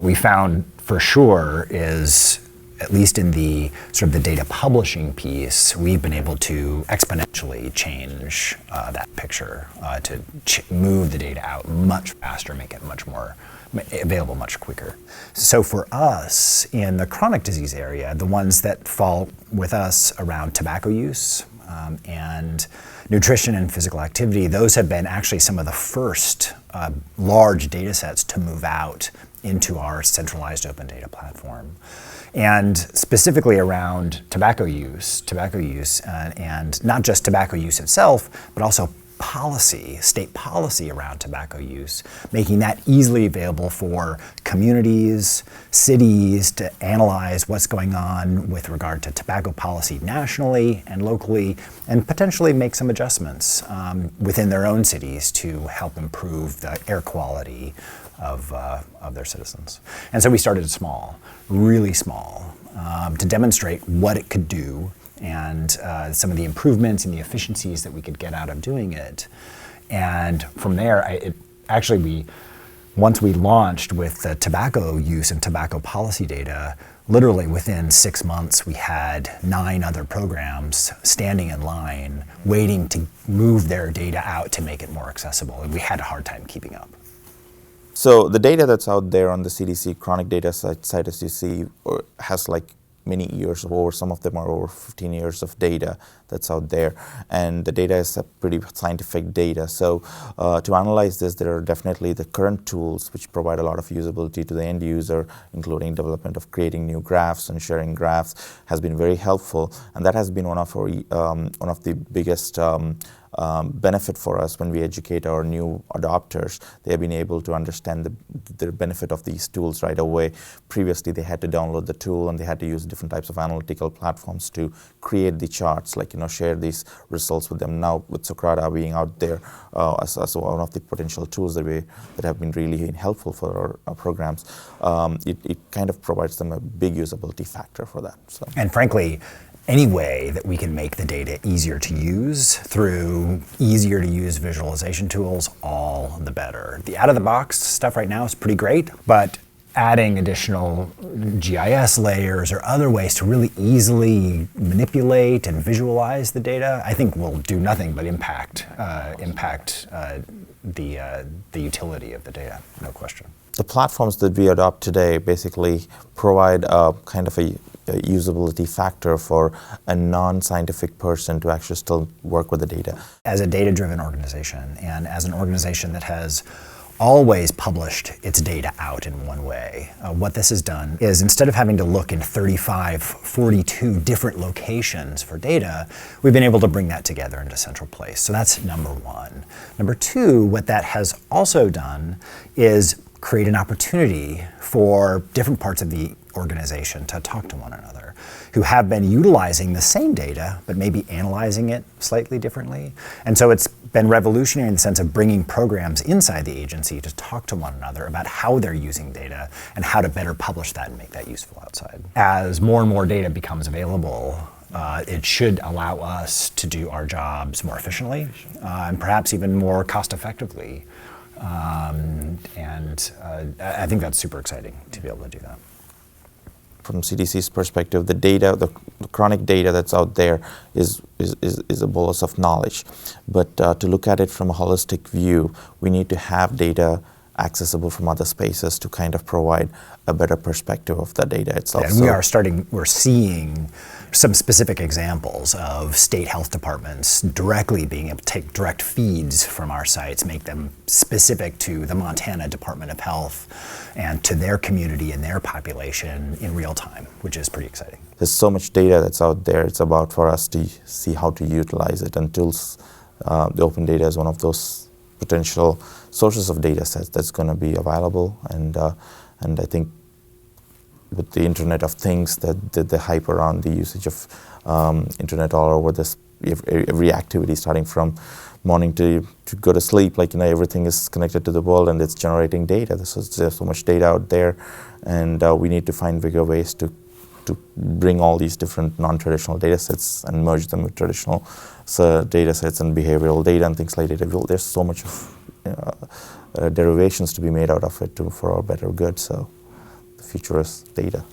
We found for sure is, at least in the sort of the data publishing piece, we've been able to exponentially change that picture to move the data out much faster, make it much more available much quicker. So for us in the chronic disease area, the ones that fall with us around tobacco use and nutrition and physical activity, those have been actually some of the first large data sets to move out into our centralized open data platform. And specifically around tobacco use, and not just tobacco use itself, but also policy, state policy around tobacco use, making that easily available for communities, cities to analyze what's going on with regard to tobacco policy nationally and locally, and potentially make some adjustments within their own cities to help improve the air quality of their citizens. And so we started small, really small, to demonstrate what it could do and some of the improvements and the efficiencies that we could get out of doing it. And from there, once we launched with the tobacco use and tobacco policy data, literally within 6 months, we had 9 other programs standing in line, waiting to move their data out to make it more accessible. And we had a hard time keeping up. So the data that's out there on the CDC chronic data site, as you see, has like many years over. Some of them are over 15 years of data that's out there, and the data is a pretty scientific data. So to analyze this, there are definitely the current tools which provide a lot of usability to the end user, including development of creating new graphs and sharing graphs has been very helpful, and that has been one of the biggest benefit for us when we educate our new adopters. They have been able to understand the benefit of these tools right away. Previously, they had to download the tool and they had to use different types of analytical platforms to create the charts, like share these results with them. Now, with Socrata being out there as one of the potential tools that have been really helpful for our programs, it kind of provides them a big usability factor for that. So. And frankly, any way that we can make the data easier to use through easier to use visualization tools, all the better. The out-of-the-box stuff right now is pretty great, but adding additional GIS layers or other ways to really easily manipulate and visualize the data, I think will do nothing but impact the utility of the data, no question. The platforms that we adopt today basically provide a kind of a usability factor for a non-scientific person to actually still work with the data. As a data-driven organization, and as an organization that has always published its data out in one way, what this has done is, instead of having to look in 42 different locations for data, we've been able to bring that together into a central place. So that's number one. Number two, what that has also done is create an opportunity for different parts of the organization to talk to one another, who have been utilizing the same data, but maybe analyzing it slightly differently. And so it's been revolutionary in the sense of bringing programs inside the agency to talk to one another about how they're using data and how to better publish that and make that useful outside. As more and more data becomes available, it should allow us to do our jobs more efficiently and perhaps even more cost effectively. I think that's super exciting to be able to do that. From CDC's perspective, the data, the chronic data that's out there is a bolus of knowledge. But to look at it from a holistic view, we need to have data accessible from other spaces to kind of provide a better perspective of the data itself. Yeah, and we're seeing some specific examples of state health departments directly being able to take direct feeds from our sites, make them specific to the Montana Department of Health and to their community and their population in real time, which is pretty exciting. There's so much data that's out there. It's about for us to see how to utilize it. And tools, the open data is one of those potential sources of data sets that's going to be available. And I think with the Internet of Things, the hype around the usage of Internet all over this, every activity starting from morning to go to sleep, everything is connected to the world and it's generating data. There's so much data out there, and we need to find bigger ways to bring all these different non-traditional data sets and merge them with traditional data sets and behavioral data and things like that. There's so much of derivations to be made out of it for our better good. So futurist data.